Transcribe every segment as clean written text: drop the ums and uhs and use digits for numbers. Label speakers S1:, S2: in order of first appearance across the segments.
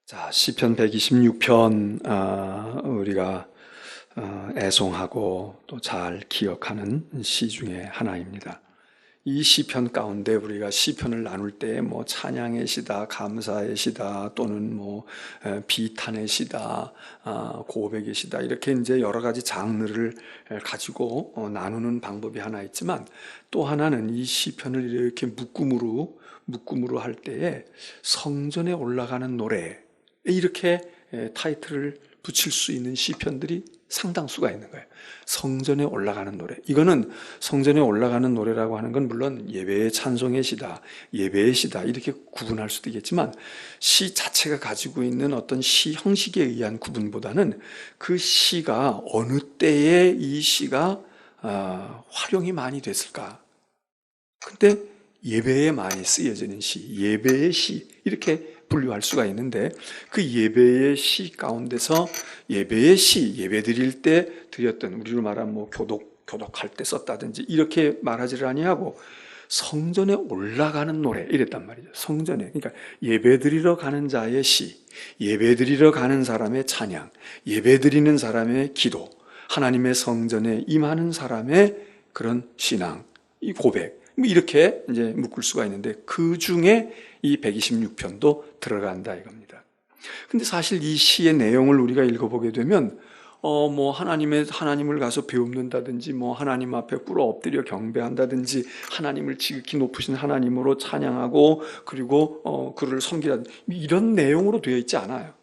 S1: 자, 시편 126편 우리가 애송하고 또 잘 기억하는 시 중에 하나입니다. 이 시편 가운데 우리가 시편을 나눌 때 뭐 찬양의 시다, 감사의 시다, 또는 뭐 비탄의 시다, 고백의 시다, 이렇게 이제 여러 가지 장르를 가지고 나누는 방법이 하나 있지만, 또 하나는 이 시편을 이렇게 묶음으로 할 때에 성전에 올라가는 노래, 이렇게 타이틀을 붙일 수 있는 시편들이 상당수가 있는 거예요. 성전에 올라가는 노래. 이거는 성전에 올라가는 노래라고 하는 건 물론 예배의 찬송의 시다, 예배의 시다, 이렇게 구분할 수도 있겠지만, 시 자체가 가지고 있는 어떤 시 형식에 의한 구분보다는 그 시가 어느 때에 이 시가 활용이 많이 됐을까. 근데 예배에 많이 쓰여지는 시, 예배의 시, 이렇게 분류할 수가 있는데, 그 예배의 시 가운데서 예배의 시, 예배 드릴 때 드렸던, 우리로 말하면 뭐 교독할 때 썼다든지 이렇게 말하지를 아니하고 성전에 올라가는 노래, 이랬단 말이죠. 성전에, 그러니까 예배 드리러 가는 자의 시, 예배 드리러 가는 사람의 찬양, 예배 드리는 사람의 기도, 하나님의 성전에 임하는 사람의 그런 신앙, 이 고백, 뭐 이렇게 이제 묶을 수가 있는데, 그 중에 이 126편도 들어간다 이겁니다. 근데 사실 이 시의 내용을 우리가 읽어보게 되면 뭐 하나님을 가서 배웁는다든지, 뭐 하나님 앞에 꿇어 엎드려 경배한다든지, 하나님을 지극히 높으신 하나님으로 찬양하고, 그리고 그를 섬기라든지, 이런 내용으로 되어 있지 않아요.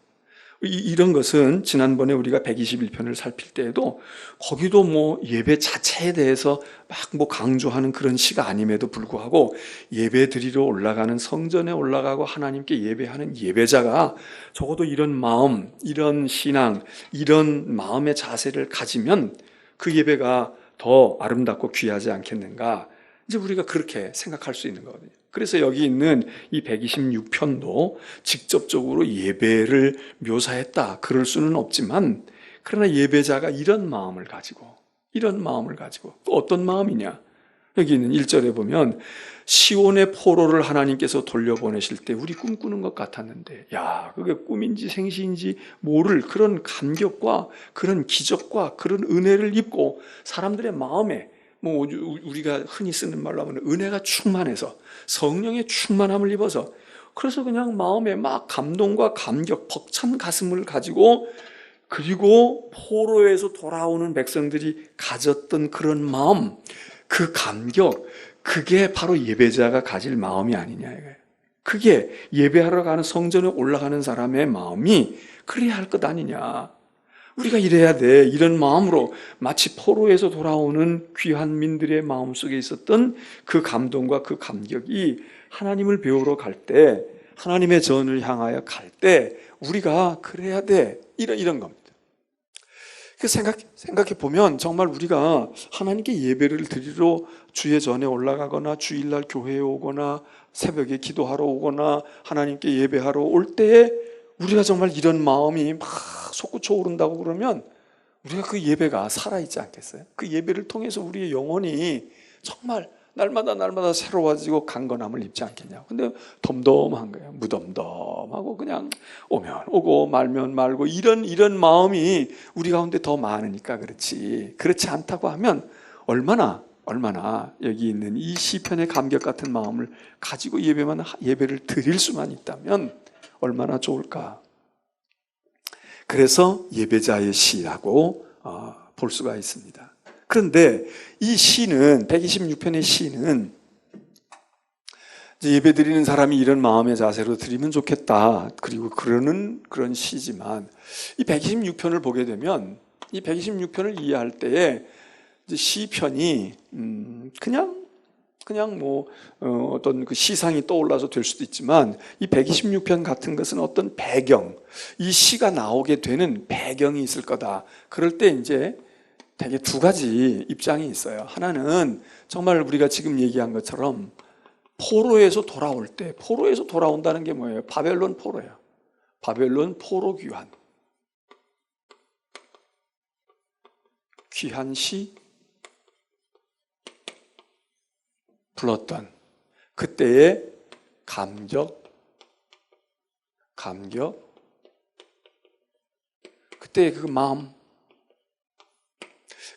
S1: 이런 것은 지난번에 우리가 121편을 살필 때에도 거기도 뭐 예배 자체에 대해서 막 뭐 강조하는 그런 시가 아님에도 불구하고, 예배 드리러 올라가는, 성전에 올라가고 하나님께 예배하는 예배자가 적어도 이런 마음, 이런 신앙, 이런 마음의 자세를 가지면 그 예배가 더 아름답고 귀하지 않겠는가, 이제 우리가 그렇게 생각할 수 있는 거거든요. 그래서 여기 있는 이 126편도 직접적으로 예배를 묘사했다, 그럴 수는 없지만, 그러나 예배자가 이런 마음을 가지고 또 어떤 마음이냐, 여기 있는 1절에 보면 시온의 포로를 하나님께서 돌려보내실 때 우리 꿈꾸는 것 같았는데, 야, 그게 꿈인지 생시인지 모를 그런 감격과 그런 기적과 그런 은혜를 입고, 사람들의 마음에 뭐 우리가 흔히 쓰는 말로 하면 은혜가 충만해서, 성령의 충만함을 입어서, 그래서 그냥 마음에 막 감동과 감격, 벅찬 가슴을 가지고, 그리고 포로에서 돌아오는 백성들이 가졌던 그런 마음, 그 감격, 그게 바로 예배자가 가질 마음이 아니냐 이거예요. 그게 예배하러 가는, 성전에 올라가는 사람의 마음이 그래야 할 것 아니냐. 우리가 이래야 돼. 이런 마음으로, 마치 포로에서 돌아오는 귀한 민들의 마음속에 있었던 그 감동과 그 감격이 하나님을 배우러 갈 때, 하나님의 전을 향하여 갈 때 우리가 그래야 돼. 이런 겁니다. 생각해 보면 정말 우리가 하나님께 예배를 드리러 주의 전에 올라가거나, 주일날 교회에 오거나, 새벽에 기도하러 오거나, 하나님께 예배하러 올 때에 우리가 정말 이런 마음이 막 솟구쳐 오른다고 그러면, 우리가 그 예배가 살아있지 않겠어요? 그 예배를 통해서 우리의 영혼이 정말 날마다 새로워지고 강건함을 입지 않겠냐고. 근데 덤덤한 거예요. 무덤덤하고 그냥 오면 오고 말면 말고, 이런 마음이 우리 가운데 더 많으니까 그렇지. 그렇지 않다고 하면 얼마나 여기 있는 이 시편의 감격 같은 마음을 가지고 예배를 드릴 수만 있다면 얼마나 좋을까. 그래서 예배자의 시라고 볼 수가 있습니다. 그런데 이 시는, 126편의 시는, 예배 드리는 사람이 이런 마음의 자세로 드리면 좋겠다, 그리고 그러는 그런 시지만, 이 126편을 보게 되면, 이 126편을 이해할 때에 이제 시편이 그냥 뭐 어떤 그 시상이 떠올라서 될 수도 있지만, 이 126편 같은 것은 어떤 배경, 이 시가 나오게 되는 배경이 있을 거다. 그럴 때 이제 되게 두 가지 입장이 있어요. 하나는 정말 우리가 지금 얘기한 것처럼 포로에서 돌아올 때, 포로에서 돌아온다는 게 뭐예요? 바벨론 포로예요. 바벨론 포로 귀한 시 불렀던 그때의 감격, 그때의 그 마음,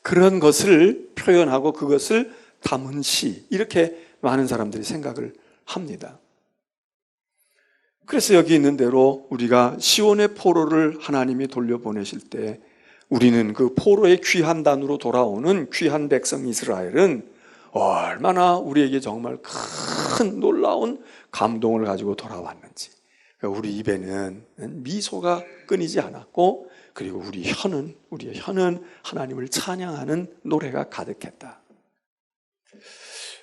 S1: 그런 것을 표현하고 그것을 담은 시, 이렇게 많은 사람들이 생각을 합니다. 그래서 여기 있는 대로 우리가 시온의 포로를 하나님이 돌려보내실 때 우리는 그 포로의 귀한 단으로 돌아오는 귀한 백성 이스라엘은 얼마나 우리에게 정말 큰 놀라운 감동을 가지고 돌아왔는지, 우리 입에는 미소가 끊이지 않았고, 그리고 우리의 혀는 하나님을 찬양하는 노래가 가득했다.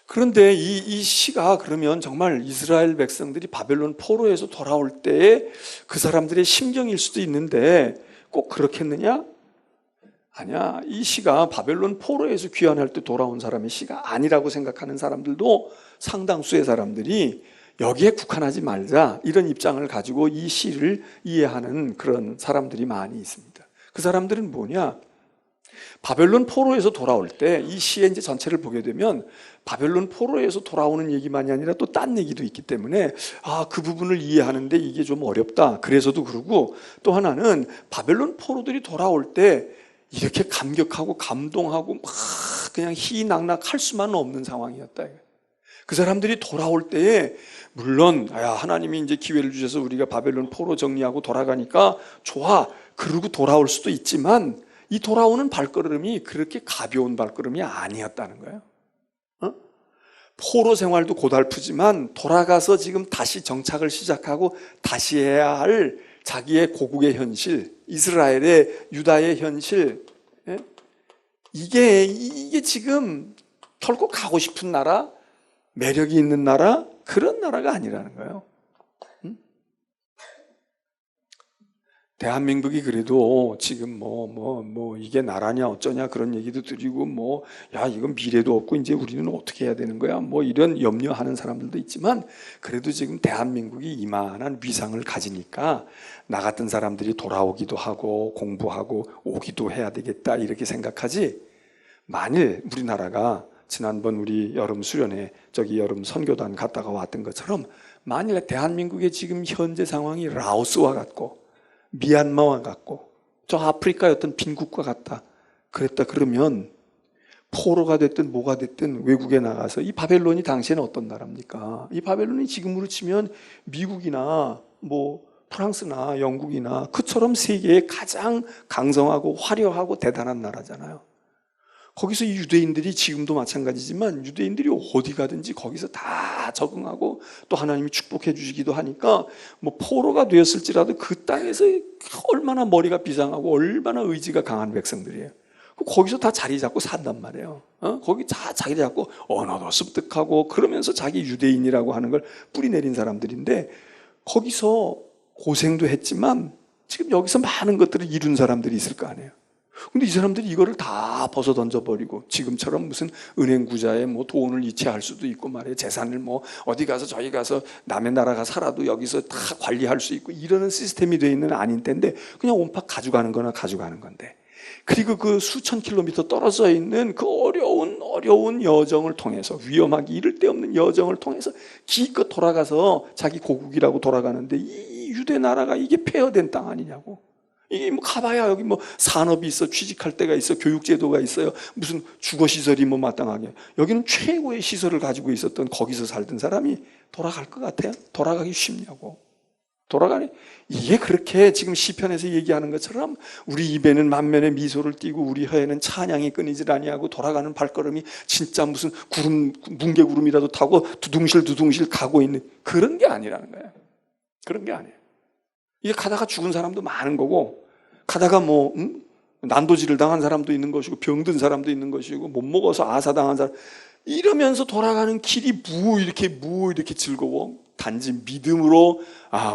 S1: 그런데 이 시가 그러면 정말 이스라엘 백성들이 바벨론 포로에서 돌아올 때의 그 사람들의 심경일 수도 있는데 꼭 그렇겠느냐? 아니야. 이 시가 바벨론 포로에서 귀환할 때 돌아온 사람의 시가 아니라고 생각하는 사람들도 상당수의 사람들이 여기에 국한하지 말자, 이런 입장을 가지고 이 시를 이해하는 그런 사람들이 많이 있습니다. 그 사람들은 뭐냐? 바벨론 포로에서 돌아올 때 이 시의 이제 전체를 보게 되면 바벨론 포로에서 돌아오는 얘기만이 아니라 또 딴 얘기도 있기 때문에 그 부분을 이해하는데 이게 좀 어렵다. 그래서도 그러고, 또 하나는 바벨론 포로들이 돌아올 때 이렇게 감격하고 감동하고 막 그냥 희낙낙할 수만은 없는 상황이었다. 그 사람들이 돌아올 때에 물론 하나님이 이제 기회를 주셔서 우리가 바벨론 포로 정리하고 돌아가니까 좋아, 그러고 돌아올 수도 있지만 이 돌아오는 발걸음이 그렇게 가벼운 발걸음이 아니었다는 거예요. 포로 생활도 고달프지만 돌아가서 지금 다시 정착을 시작하고 다시 해야 할 자기의 고국의 현실, 이스라엘의, 유다의 현실, 이게 지금 결코 가고 싶은 나라, 매력이 있는 나라, 그런 나라가 아니라는 거예요. 대한민국이 그래도 지금 이게 나라냐 어쩌냐 그런 얘기도 드리고 이건 미래도 없고 이제 우리는 어떻게 해야 되는 거야 이런 염려하는 사람들도 있지만, 그래도 지금 대한민국이 이만한 위상을 가지니까 나 같은 사람들이 돌아오기도 하고 공부하고 오기도 해야 되겠다 이렇게 생각하지, 만일 우리나라가 지난번 우리 여름 수련회 여름 선교단 갔다가 왔던 것처럼 만일 대한민국의 지금 현재 상황이 라오스와 같고 미얀마와 같고 저 아프리카의 어떤 빈국과 같다 그랬다 그러면 포로가 됐든 뭐가 됐든 외국에 나가서, 이 바벨론이 당시에는 어떤 나라입니까? 이 바벨론이 지금으로 치면 미국이나 프랑스나 영국이나 그처럼 세계에 가장 강성하고 화려하고 대단한 나라잖아요. 거기서 이 유대인들이 지금도 마찬가지지만 유대인들이 어디 가든지 거기서 다 적응하고 또 하나님이 축복해 주시기도 하니까 포로가 되었을지라도 그 땅에서 얼마나 머리가 비상하고 얼마나 의지가 강한 백성들이에요. 거기서 다 자리 잡고 산단 말이에요. 거기 다 자리 잡고 언어도 습득하고 그러면서 자기 유대인이라고 하는 걸 뿌리내린 사람들인데, 거기서 고생도 했지만 지금 여기서 많은 것들을 이룬 사람들이 있을 거 아니에요. 근데 이 사람들이 이거를 다 벗어 던져버리고 지금처럼 무슨 은행 구자에 돈을 이체할 수도 있고 말이에요. 재산을 어디 가서 저기 가서 남의 나라가 살아도 여기서 다 관리할 수 있고 이러는 시스템이 되어 있는 아닌 때인데 그냥 온팍 가져가는 거나 가져가는 건데, 그리고 그 수천 킬로미터 떨어져 있는 그 어려운 여정을 통해서, 위험하기 이를 데 없는 여정을 통해서 기껏 돌아가서 자기 고국이라고 돌아가는데 이 유대 나라가 이게 폐허된 땅 아니냐고. 이게 가봐야 여기 산업이 있어, 취직할 데가 있어, 교육제도가 있어요, 무슨 주거시설이 마땅하게. 여기는 최고의 시설을 가지고 있었던 거기서 살던 사람이 돌아갈 것 같아요? 돌아가기 쉽냐고. 돌아가니 이게 그렇게 지금 시편에서 얘기하는 것처럼 우리 입에는 만면에 미소를 띠고 우리 혀에는 찬양이 끊이질 아니하고 돌아가는 발걸음이 진짜 무슨 뭉게구름이라도 타고 두둥실 가고 있는 그런 게 아니라는 거예요. 그런 게 아니에요. 이게 가다가 죽은 사람도 많은 거고, 가다가 난도질을 당한 사람도 있는 것이고, 병든 사람도 있는 것이고, 못 먹어서 아사당한 사람, 이러면서 돌아가는 길이 이렇게 즐거워. 단지 믿음으로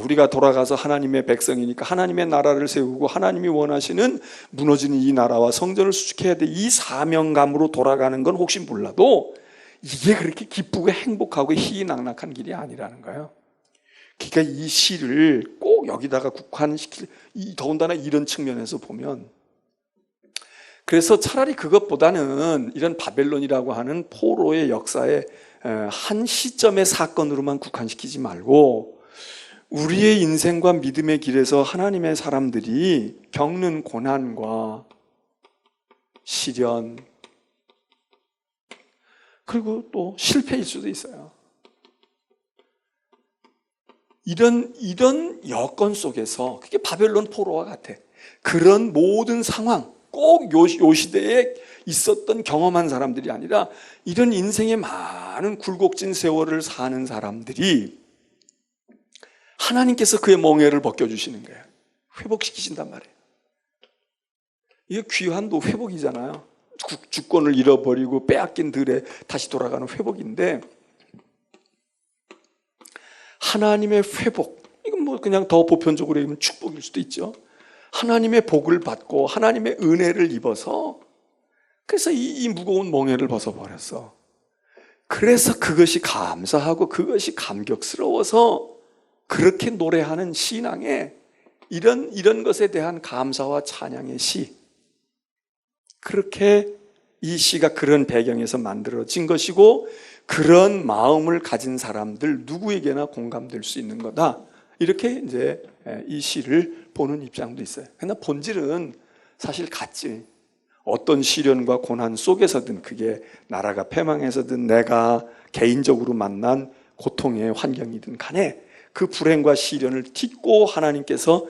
S1: 우리가 돌아가서 하나님의 백성이니까 하나님의 나라를 세우고 하나님이 원하시는 무너지는 이 나라와 성전을 수축해야 돼, 이 사명감으로 돌아가는 건 혹시 몰라도 이게 그렇게 기쁘고 행복하고 희낙낙한 길이 아니라는 거예요. 그러니까 이 시를 꼭 여기다가 더군다나 이런 측면에서 보면, 그래서 차라리 그것보다는 이런 바벨론이라고 하는 포로의 역사의 한 시점의 사건으로만 국한시키지 말고 우리의 인생과 믿음의 길에서 하나님의 사람들이 겪는 고난과 시련, 그리고 또 실패일 수도 있어요. 이런 여건 속에서, 그게 바벨론 포로와 같아. 그런 모든 상황, 꼭 요 시대에 있었던 경험한 사람들이 아니라 이런 인생의 많은 굴곡진 세월을 사는 사람들이 하나님께서 그의 멍에를 벗겨주시는 거예요. 회복시키신단 말이에요. 이게 귀한 또 회복이잖아요. 주권을 잃어버리고 빼앗긴 들에 다시 돌아가는 회복인데, 하나님의 회복, 이건 뭐 그냥 더 보편적으로 얘기하면 축복일 수도 있죠. 하나님의 복을 받고 하나님의 은혜를 입어서, 그래서 이 무거운 멍에를 벗어버렸어. 그래서 그것이 감사하고 그것이 감격스러워서 그렇게 노래하는 신앙에 이런 것에 대한 감사와 찬양의 시, 그렇게 이 시가 그런 배경에서 만들어진 것이고, 그런 마음을 가진 사람들 누구에게나 공감될 수 있는 거다, 이렇게 이제 이 시를 보는 입장도 있어요. 그러나 본질은 사실 같지. 어떤 시련과 고난 속에서든, 그게 나라가 패망해서든 내가 개인적으로 만난 고통의 환경이든 간에 그 불행과 시련을 딛고 하나님께서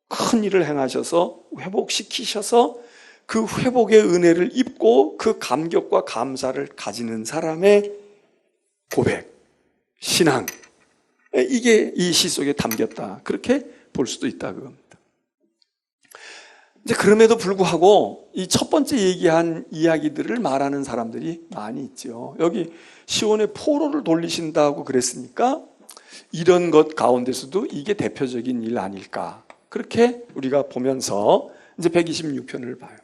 S1: 큰 일을 행하셔서 회복시키셔서 그 회복의 은혜를 입고 그 감격과 감사를 가지는 사람의 고백, 신앙, 이게 이 시 속에 담겼다, 그렇게 볼 수도 있다 그겁니다. 이제 그럼에도 불구하고 이 첫 번째 얘기한 이야기들을 말하는 사람들이 많이 있죠. 여기 시온의 포로를 돌리신다고 그랬으니까 이런 것 가운데서도 이게 대표적인 일 아닐까, 그렇게 우리가 보면서 이제 126편을 봐요.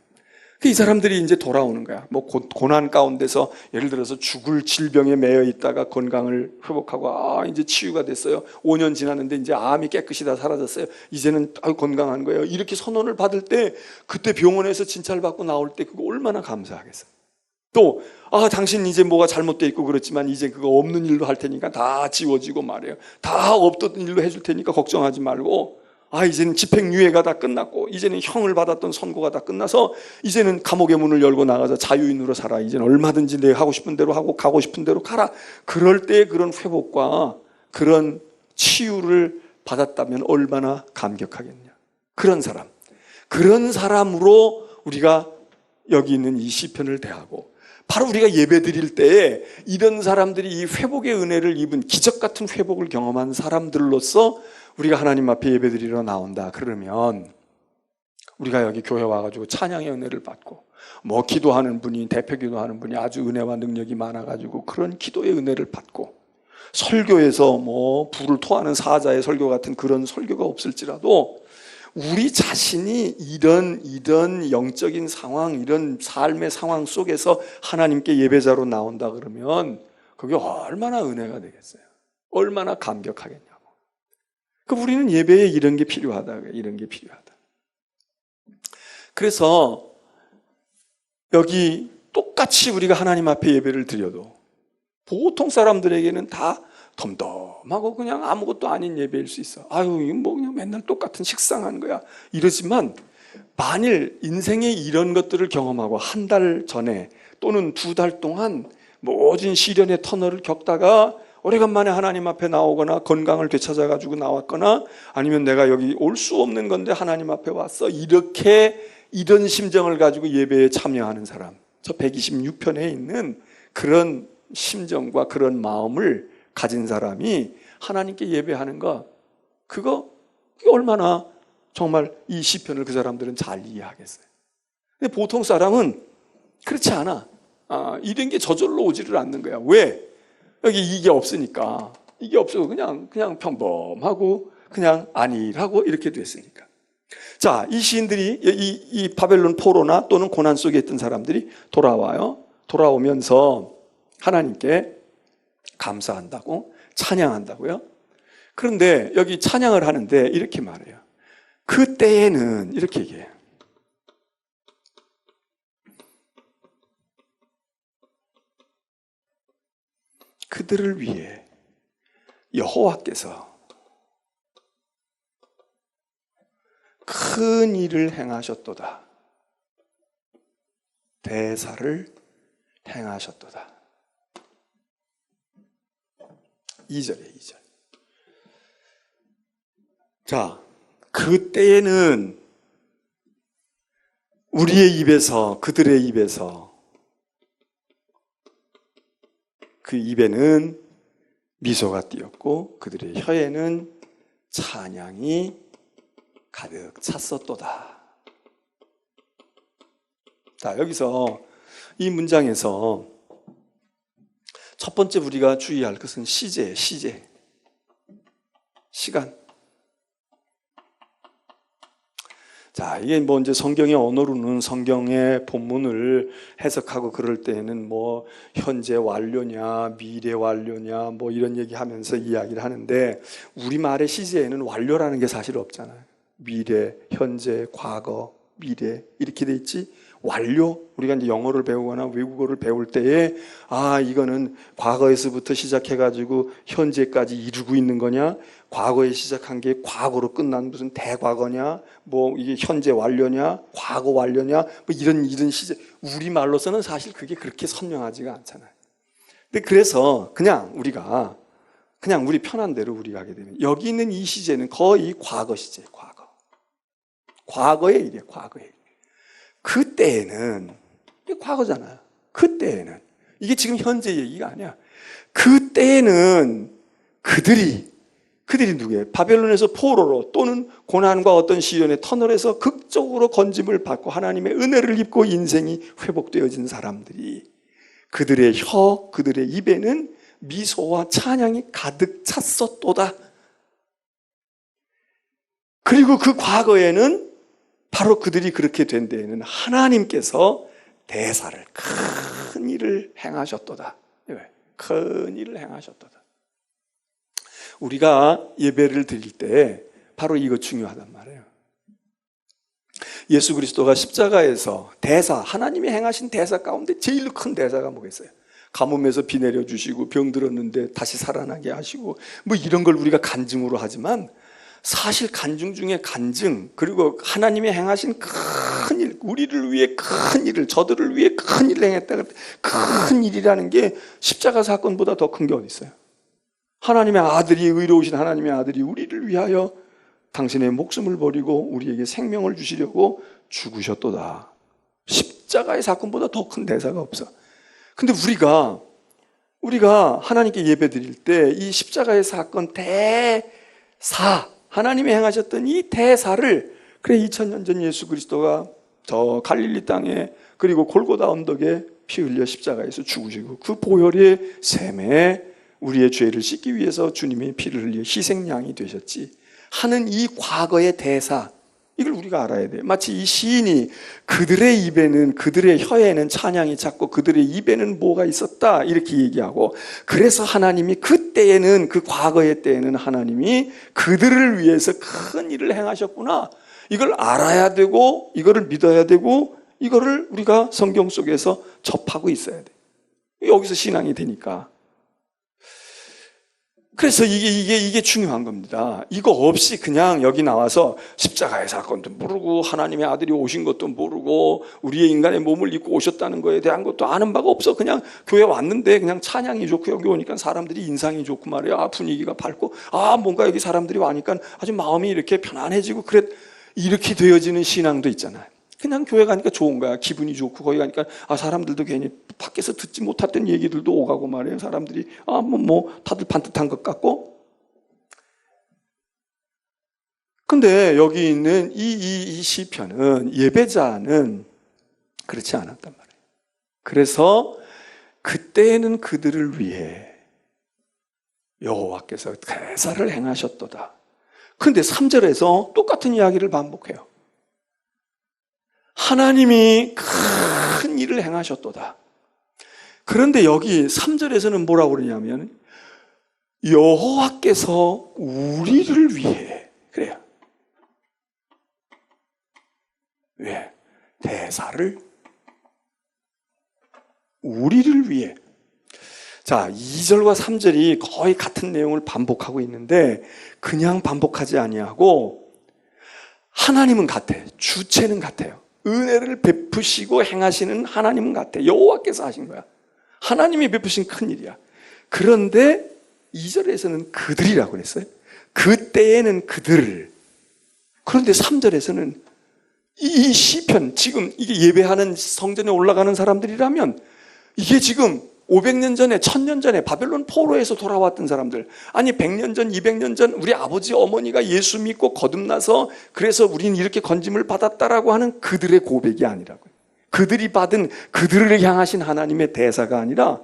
S1: 이 사람들이 이제 돌아오는 거야. 뭐 고난 가운데서 예를 들어서 죽을 질병에 매여 있다가 건강을 회복하고, 이제 치유가 됐어요. 5년 지났는데 이제 암이 깨끗이 다 사라졌어요. 이제는 건강한 거예요. 이렇게 선언을 받을 때, 그때 병원에서 진찰 받고 나올 때 그거 얼마나 감사하겠어요. 또 당신 이제 뭐가 잘못되어 있고 그렇지만 이제 그거 없는 일로 할 테니까 다 지워지고 말이에요. 다 없던 일로 해줄 테니까 걱정하지 말고, 이제는 집행유예가 다 끝났고, 이제는 형을 받았던 선고가 다 끝나서 이제는 감옥의 문을 열고 나가서 자유인으로 살아. 이제는 얼마든지 내가 하고 싶은 대로 하고 가고 싶은 대로 가라. 그럴 때 그런 회복과 그런 치유를 받았다면 얼마나 감격하겠냐. 그런 사람으로 우리가 여기 있는 이 시편을 대하고, 바로 우리가 예배 드릴 때에 이런 사람들이 이 회복의 은혜를 입은 기적 같은 회복을 경험한 사람들로서 우리가 하나님 앞에 예배 드리러 나온다 그러면, 우리가 여기 교회 와가지고 찬양의 은혜를 받고, 뭐 기도하는 분이, 대표 기도하는 분이 아주 은혜와 능력이 많아가지고 그런 기도의 은혜를 받고, 설교에서 뭐 불을 토하는 사자의 설교 같은 그런 설교가 없을지라도 우리 자신이 이런 영적인 상황, 이런 삶의 상황 속에서 하나님께 예배자로 나온다 그러면 그게 얼마나 은혜가 되겠어요. 얼마나 감격하겠냐고. 우리는 예배에 이런 게 필요하다. 이런 게 필요하다. 그래서 여기 똑같이 우리가 하나님 앞에 예배를 드려도 보통 사람들에게는 다 덤덤하고 그냥 아무것도 아닌 예배일 수 있어. 이거 뭐 그냥 맨날 똑같은 식상한 거야, 이러지만 만일 인생에 이런 것들을 경험하고 한 달 전에 또는 2달 동안 모진 시련의 터널을 겪다가 오래간만에 하나님 앞에 나오거나 건강을 되찾아가지고 나왔거나, 아니면 내가 여기 올 수 없는 건데 하나님 앞에 왔어, 이런 심정을 가지고 예배에 참여하는 사람, 저 126편에 있는 그런 심정과 그런 마음을 가진 사람이 하나님께 예배하는 거, 그게 얼마나 정말 이 시편을 그 사람들은 잘 이해하겠어요. 근데 보통 사람은 그렇지 않아. 이런 게 저절로 오지를 않는 거야. 왜? 여기 이게 없으니까. 이게 없어서 그냥 평범하고 그냥 안일하고 이렇게 됐으니까. 자, 이 시인들이 이 바벨론 포로나 또는 고난 속에 있던 사람들이 돌아와요. 돌아오면서 하나님께 감사한다고, 찬양한다고요. 그런데 여기 찬양을 하는데 이렇게 말해요. 그때에는 이렇게 얘기해요. 그들을 위해 여호와께서 큰 일을 행하셨도다. 대사를 행하셨도다. 2절에 2절. 자, 그때에는 우리의 입에서, 그들의 입에서, 그 입에는 미소가 띄었고 그들의 혀에는 찬양이 가득 찼었도다. 자, 여기서 이 문장에서 첫 번째 우리가 주의할 것은 시제예요. 시제. 시간. 자, 이게 뭐 이제 성경의 언어로는 성경의 본문을 해석하고 그럴 때에는 뭐 현재 완료냐, 미래 완료냐, 뭐 이런 얘기 하면서 이야기를 하는데 우리말의 시제에는 완료라는 게 사실 없잖아요. 미래, 현재, 과거, 미래 이렇게 돼 있지. 완료? 우리가 이제 영어를 배우거나 외국어를 배울 때에 이거는 과거에서부터 시작해가지고 현재까지 이루고 있는 거냐? 과거에 시작한 게 과거로 끝난 무슨 대과거냐? 뭐 이게 현재 완료냐? 과거 완료냐? 뭐 이런 시제. 우리말로서는 사실 그게 그렇게 선명하지가 않잖아요. 근데 그래서 그냥 우리 편한 대로 우리가 하게 되면 여기 있는 이 시제는 거의 과거 시제예요. 과거의 일이에요. 과거의 일. 그때에는, 이게 과거잖아요. 그때에는, 이게 지금 현재 얘기가 아니야. 그때에는 그들이 누구예요? 바벨론에서 포로로 또는 고난과 어떤 시련의 터널에서 극적으로 건짐을 받고 하나님의 은혜를 입고 인생이 회복되어진 사람들이 그들의 그들의 입에는 미소와 찬양이 가득 찼었도다. 그리고 그 과거에는 바로 그들이 그렇게 된 데에는 하나님께서 대사를 큰 일을 행하셨도다. 큰 일을 행하셨도다. 우리가 예배를 드릴 때 바로 이거 중요하단 말이에요. 예수 그리스도가 십자가에서 하나님이 행하신 대사 가운데 제일 큰 대사가 뭐겠어요? 가뭄에서 비 내려주시고 병 들었는데 다시 살아나게 하시고 뭐 이런 걸 우리가 간증으로 하지만 사실 간증 중에 간증, 그리고 하나님이 행하신 큰 일, 우리를 위해 큰 일을, 저들을 위해 큰 일을 행했다. 큰 일이라는 게 십자가 사건보다 더 큰 게 어디 있어요? 하나님의 아들이, 의로우신 하나님의 아들이 우리를 위하여 당신의 목숨을 버리고 우리에게 생명을 주시려고 죽으셨도다. 십자가의 사건보다 더 큰 대사가 없어. 근데 우리가 하나님께 예배 드릴 때 이 십자가의 사건 대사, 하나님이 행하셨던 이 대사를 2000년 전 예수 그리스도가 저 갈릴리 땅에 그리고 골고다 언덕에 피 흘려 십자가에서 죽으시고 그 보혈의 샘에 우리의 죄를 씻기 위해서 주님의 피를 흘려 희생양이 되셨지 하는 이 과거의 대사, 이걸 우리가 알아야 돼요. 마치 이 시인이 그들의 입에는, 그들의 혀에는 찬양이 찼고 그들의 입에는 뭐가 있었다 이렇게 얘기하고, 그래서 하나님이 그때에는, 그 과거의 때에는 하나님이 그들을 위해서 큰 일을 행하셨구나, 이걸 알아야 되고 이거를 믿어야 되고 이거를 우리가 성경 속에서 접하고 있어야 돼. 여기서 신앙이 되니까. 그래서 이게 중요한 겁니다. 이거 없이 그냥 여기 나와서 십자가의 사건도 모르고 하나님의 아들이 오신 것도 모르고 우리의 인간의 몸을 입고 오셨다는 거에 대한 것도 아는 바가 없어. 그냥 교회 왔는데 그냥 찬양이 좋고 여기 오니까 사람들이 인상이 좋고 말이야. 분위기가 밝고 뭔가 여기 사람들이 와니까 아주 마음이 이렇게 편안해지고 그래. 이렇게 되어지는 신앙도 있잖아요. 그냥 교회 가니까 좋은 거야. 기분이 좋고 거기 가니까 사람들도 괜히 밖에서 듣지 못했던 얘기들도 오가고 말이에요. 사람들이 다들 반듯한 것 같고. 근데 여기 있는 이 시편은, 예배자는 그렇지 않았단 말이에요. 그래서 그때에는 그들을 위해 여호와께서 대사를 행하셨도다. 근데 3절에서 똑같은 이야기를 반복해요. 하나님이 큰 일을 행하셨도다. 그런데 여기 3절에서는 뭐라고 그러냐면 여호와께서 우리를 위해, 그래요. 왜? 대사를 우리를 위해. 자, 2절과 3절이 거의 같은 내용을 반복하고 있는데 그냥 반복하지 아니하고 하나님은 같아. 주체는 같아요. 은혜를 베푸시고 행하시는 하나님은 같아. 여호와께서 하신 거야. 하나님이 베푸신 큰일이야. 그런데 2절에서는 그들이라고 그랬어요. 그때에는 그들. 그런데 3절에서는 이 시편, 지금 이게 예배하는 성전에 올라가는 사람들이라면 이게 지금 500년 전에, 1000년 전에 바벨론 포로에서 돌아왔던 사람들, 아니 100년 전, 200년 전 우리 아버지 어머니가 예수 믿고 거듭나서 그래서 우리는 이렇게 건짐을 받았다라고 하는 그들의 고백이 아니라고요. 그들이 받은, 그들을 향하신 하나님의 대사가 아니라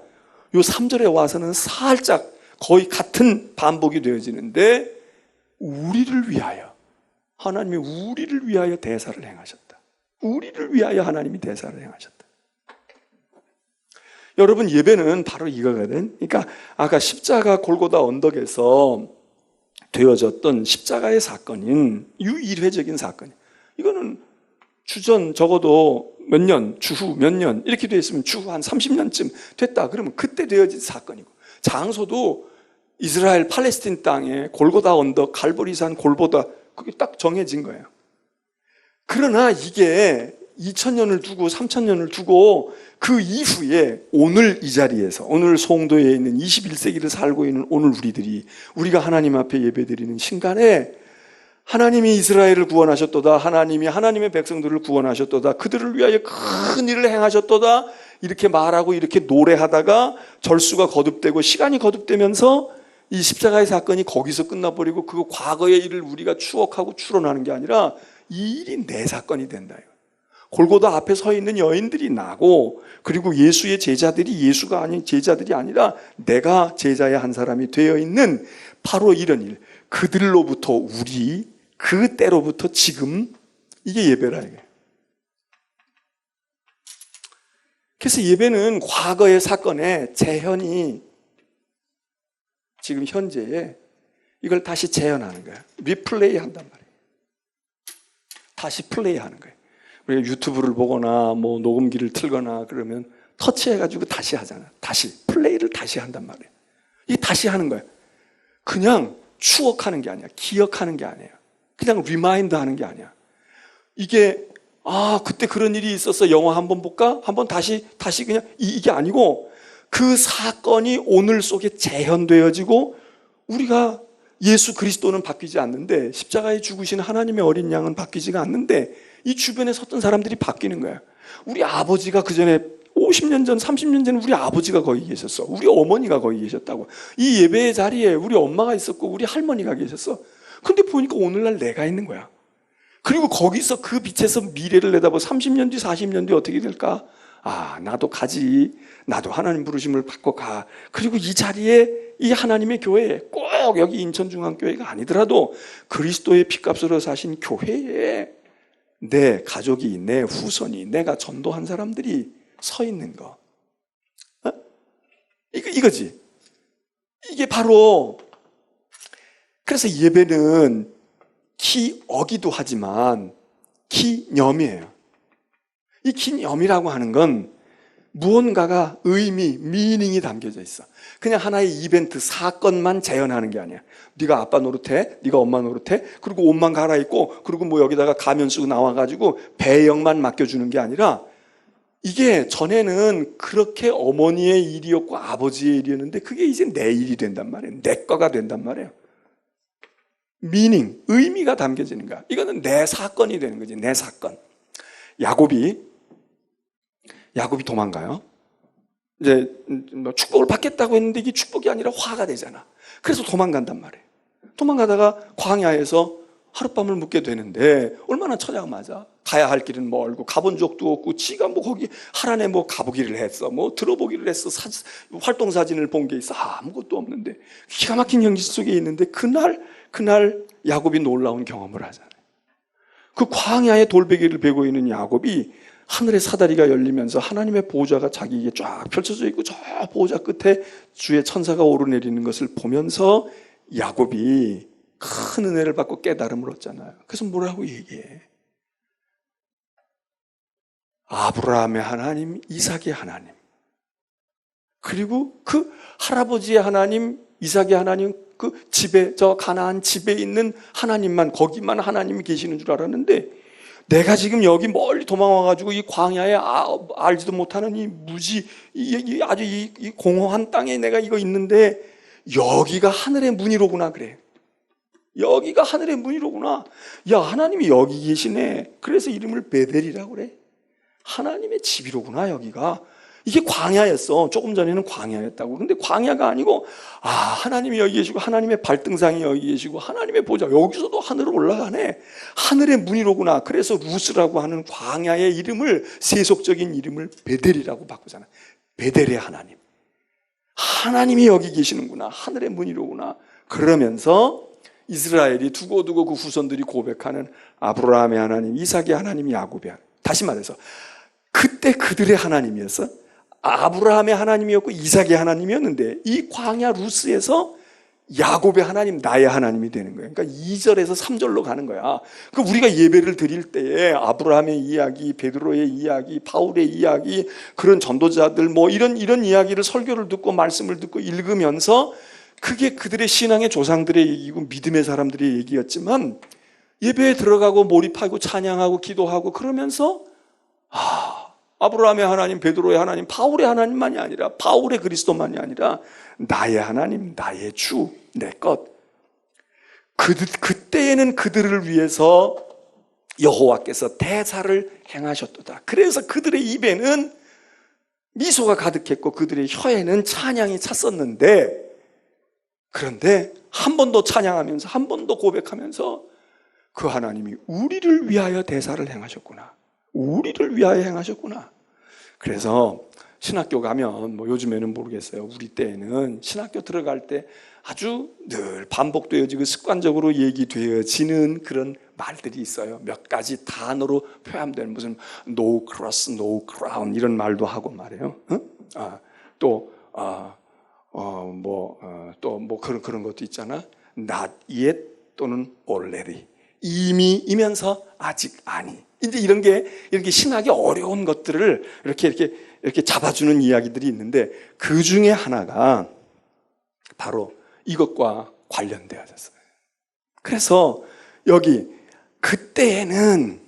S1: 요 3절에 와서는 살짝 거의 같은 반복이 되어지는데, 우리를 위하여, 하나님이 우리를 위하여 대사를 행하셨다. 우리를 위하여 하나님이 대사를 행하셨다. 여러분, 예배는 바로 이거거든. 그러니까 아까 십자가 골고다 언덕에서 되어졌던 십자가의 사건인 유일회적인 사건. 이거는 주전 적어도 몇 년, 주후 몇 년 이렇게 되어 있으면 주후 한 30년쯤 됐다. 그러면 그때 되어진 사건이고, 장소도 이스라엘 팔레스틴 땅에 골고다 언덕, 갈보리산 골보다, 그게 딱 정해진 거예요. 그러나 이게 2000년을 두고 3000년을 두고 그 이후에 오늘 이 자리에서, 오늘 송도에 있는 21세기를 살고 있는 오늘 우리가 하나님 앞에 예배드리는 순간에 하나님이 이스라엘을 구원하셨도다, 하나님이 하나님의 백성들을 구원하셨도다, 그들을 위하여 큰 일을 행하셨도다, 이렇게 말하고 이렇게 노래하다가 절수가 거듭되고 시간이 거듭되면서 이 십자가의 사건이 거기서 끝나버리고 그 과거의 일을 우리가 추억하고 추론하는 게 아니라 이 일이 내 사건이 된다. 골고다 앞에 서 있는 여인들이 나고, 그리고 예수의 제자들이 예수가 아닌 제자들이 아니라 내가 제자의 한 사람이 되어 있는 바로 이런 일, 그들로부터 우리, 그 때로부터 지금, 이게 예배라 이게. 그래서 예배는 과거의 사건의 재현이 지금 현재에 이걸 다시 재현하는 거야. 리플레이 한단 말이에요. 다시 플레이 하는 거예요. 우리가 유튜브를 보거나 뭐 녹음기를 틀거나 그러면 터치해가지고 다시 하잖아. 다시 플레이를 다시 한단 말이에요. 이게 다시 하는 거예요. 그냥 추억하는 게 아니야. 기억하는 게 아니에요. 그냥 리마인드 하는 게 아니야. 이게 그때 그런 일이 있었어, 영화 한번 볼까? 한번 다시 그냥 이게 아니고, 그 사건이 오늘 속에 재현되어지고, 우리가 예수 그리스도는 바뀌지 않는데, 십자가에 죽으신 하나님의 어린 양은 바뀌지가 않는데, 이 주변에 섰던 사람들이 바뀌는 거야. 우리 아버지가 그 전에 50년 전, 30년 전에 우리 아버지가 거기 계셨어. 우리 어머니가 거기 계셨다고. 이 예배의 자리에 우리 엄마가 있었고 우리 할머니가 계셨어. 근데 보니까 오늘날 내가 있는 거야. 그리고 거기서 그 빛에서 미래를 내다보고 30년 뒤, 40년 뒤 어떻게 될까? 나도 가지. 나도 하나님 부르심을 받고 가. 그리고 이 자리에, 이 하나님의 교회에, 꼭 여기 인천중앙교회가 아니더라도 그리스도의 피값으로 사신 교회에 내 가족이, 내 후손이, 내가 전도한 사람들이 서 있는 거. 이거지. 이게 바로, 그래서 예배는 기어기도 하지만 기념이에요. 이 기념이라고 하는 건 무언가가 의미, 미닝이 담겨져 있어. 그냥 하나의 이벤트, 사건만 재현하는 게 아니야. 네가 아빠 노릇해, 네가 엄마 노릇해, 그리고 옷만 갈아입고, 그리고 뭐 여기다가 가면 쓰고 나와가지고 배영만 맡겨주는 게 아니라, 이게 전에는 그렇게 어머니의 일이었고 아버지의 일이었는데 그게 이제 내 일이 된단 말이에요. 내 거가 된단 말이에요. 미닝, 의미가 담겨지는 거야. 이거는 내 사건이 되는 거지, 내 사건. 야곱이 도망가요. 이제 축복을 받겠다고 했는데 이게 축복이 아니라 화가 되잖아. 그래서 도망간단 말이에요. 도망가다가 광야에서 하룻밤을 묵게 되는데 얼마나 처자가 맞아. 가야 할 길은 멀고 가본 적도 없고, 지가 뭐 거기 하란에 뭐 가보기를 했어, 뭐 들어보기를 했어, 활동 사진을 본 게 있어, 아무것도 없는데 기가 막힌 현실 속에 있는데 그날 야곱이 놀라운 경험을 하잖아요. 그 광야에 돌베개를 베고 있는 야곱이 하늘의 사다리가 열리면서 하나님의 보호자가 자기에게 쫙 펼쳐져 있고, 저 보호자 끝에 주의 천사가 오르내리는 것을 보면서 야곱이 큰 은혜를 받고 깨달음을 얻잖아요. 그래서 뭐라고 얘기해? 아브라함의 하나님, 이삭의 하나님, 그리고 그 할아버지의 하나님, 이삭의 하나님, 그 집에, 저 가나안 집에 있는 하나님만, 거기만 하나님이 계시는 줄 알았는데, 내가 지금 여기 멀리 도망와가지고 이 광야에 알지도 못하는 이 무지, 아주 이 공허한 땅에 내가 이거 있는데, 여기가 하늘의 문이로구나, 그래. 여기가 하늘의 문이로구나. 야, 하나님이 여기 계시네. 그래서 이름을 베델이라고 그래. 하나님의 집이로구나, 여기가. 이게 광야였어. 조금 전에는 광야였다고. 근데 광야가 아니고, 하나님이 여기 계시고, 하나님의 발등상이 여기 계시고, 하나님의 보좌, 여기서도 하늘을 올라가네. 하늘의 문이로구나. 그래서 루스라고 하는 광야의 이름을, 세속적인 이름을 베델이라고 바꾸잖아. 베델의 하나님. 하나님이 여기 계시는구나. 하늘의 문이로구나. 그러면서 이스라엘이 두고두고 그 후손들이 고백하는 아브라함의 하나님, 이삭의 하나님, 야곱의 하나님. 다시 말해서 그때 그들의 하나님이었어. 아브라함의 하나님이었고 이삭의 하나님이었는데 이 광야 루스에서 야곱의 하나님, 나의 하나님이 되는 거예요. 그러니까 2절에서 3절로 가는 거야. 그 우리가 예배를 드릴 때에 아브라함의 이야기, 베드로의 이야기, 바울의 이야기, 그런 전도자들 뭐 이런 이야기를 설교를 듣고 말씀을 듣고 읽으면서 그게 그들의 신앙의 조상들의 얘기고 믿음의 사람들의 얘기였지만 예배에 들어가고 몰입하고 찬양하고 기도하고 그러면서 아브라함의 하나님, 베드로의 하나님, 바울의 하나님만이 아니라 바울의 그리스도만이 아니라 나의 하나님, 나의 주, 내 것. 그때에는 그들을 위해서 여호와께서 대사를 행하셨도다. 그래서 그들의 입에는 미소가 가득했고 그들의 혀에는 찬양이 찼었는데 그런데 한 번 더 찬양하면서 한 번 더 고백하면서 그 하나님이 우리를 위하여 대사를 행하셨구나. 우리를 위하여 행하셨구나. 그래서 신학교 가면 뭐 요즘에는 모르겠어요. 우리 때에는 신학교 들어갈 때 아주 늘 반복되어지고 습관적으로 얘기되어지는 그런 말들이 있어요. 몇 가지 단어로 표현되는 무슨 no cross, no crown 이런 말도 하고 말이에요. 또 그런 것도 있잖아. not yet 또는 already. 이미이면서 아직 아니. 이제 이렇게 신학의 어려운 것들을 이렇게 잡아주는 이야기들이 있는데 그 중에 하나가 바로 이것과 관련되어졌어요. 그래서 여기 그때에는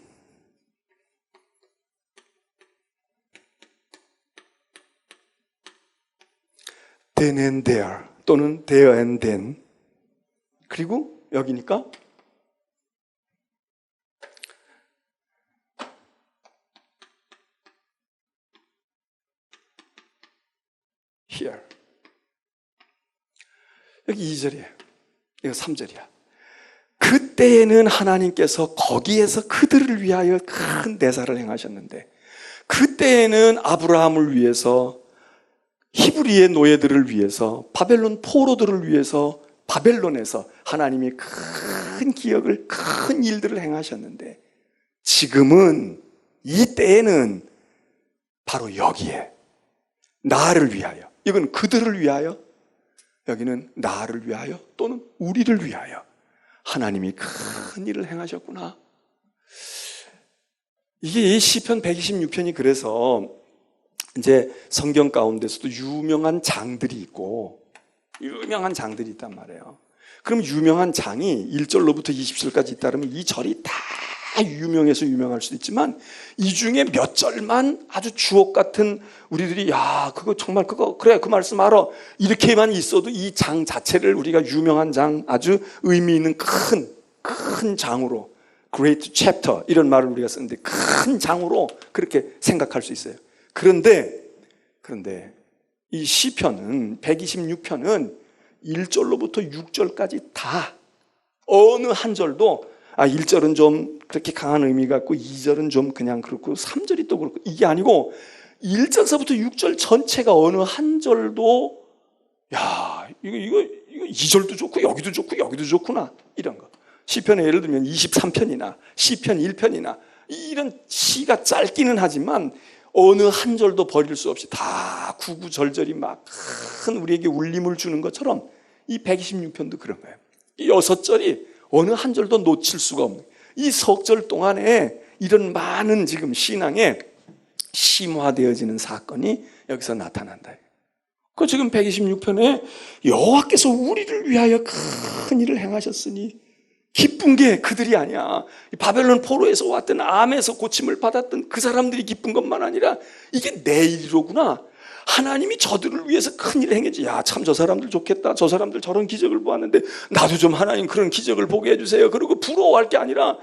S1: then and there 또는 there and then 그리고 여기니까 here 여기 2절이에요. 이거 3절이야. 그때에는 하나님께서 거기에서 그들을 위하여 큰 대사를 행하셨는데 그때에는 아브라함을 위해서 히브리의 노예들을 위해서 바벨론 포로들을 위해서 바벨론에서 하나님이 큰 기억을 큰 일들을 행하셨는데 지금은 이때에는 바로 여기에 나를 위하여 이건 그들을 위하여 여기는 나를 위하여 또는 우리를 위하여 하나님이 큰 일을 행하셨구나. 이게 시편 126편이 그래서 이제 성경 가운데서도 유명한 장들이 있고 유명한 장들이 있단 말이에요. 그럼 유명한 장이 1절로부터 20절까지 있다 그러면 이 절이 다 유명해서 유명할 수도 있지만 이 중에 몇 절만 아주 주옥 같은 우리들이 그거 정말 그래 그 말씀 알아 이렇게만 있어도 이 장 자체를 우리가 유명한 장 아주 의미 있는 큰 장으로 great chapter 이런 말을 우리가 쓰는데 큰 장으로 그렇게 생각할 수 있어요. 그런데 이 시편은 126편은 1절로부터 6절까지 다 어느 한 절도 1절은 좀 그렇게 강한 의미가 있고 2절은 좀 그냥 그렇고 3절이 또 그렇고 이게 아니고 1절서부터 6절 전체가 어느 한 절도 이거 2절도 좋고 여기도 좋고 여기도 좋구나 이런 거. 시편에 예를 들면 23편이나 시편 1편이나 이런 시가 짧기는 하지만 어느 한 절도 버릴 수 없이 다 구구절절이 막 큰 우리에게 울림을 주는 것처럼 이 126편도 그런 거예요. 이 6절이 어느 한 절도 놓칠 수가 없는 이 석절 동안에 이런 많은 지금 신앙에 심화되어지는 사건이 여기서 나타난다. 그 지금 126편에 여호와께서 우리를 위하여 큰 일을 행하셨으니 기쁜 게 그들이 아니야. 바벨론 포로에서 왔던 암에서 고침을 받았던 그 사람들이 기쁜 것만 아니라 이게 내 일이로구나. 하나님이 저들을 위해서 큰 일을 행했지. 야, 참 저 사람들 좋겠다. 저 사람들 저런 기적을 보았는데 나도 좀 하나님 그런 기적을 보게 해주세요. 그리고 부러워할 게 아니라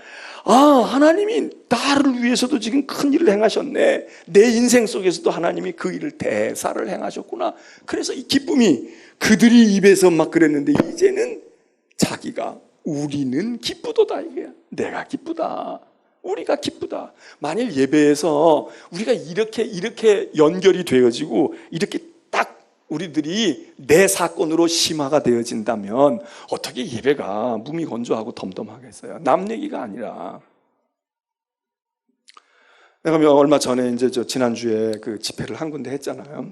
S1: 하나님이 나를 위해서도 지금 큰 일을 행하셨네. 내 인생 속에서도 하나님이 그 일을 대사를 행하셨구나. 그래서 이 기쁨이 그들이 입에서 막 그랬는데 이제는 자기가 우리는 기쁘도다 이게. 내가 기쁘다. 우리가 기쁘다. 만일 예배에서 우리가 이렇게 연결이 되어지고 이렇게 딱 우리들이 내 사건으로 심화가 되어진다면 어떻게 예배가 무미건조하고 덤덤하겠어요? 남 얘기가 아니라. 내가 얼마 전에 이제 지난주에 그 집회를 한 군데 했잖아요.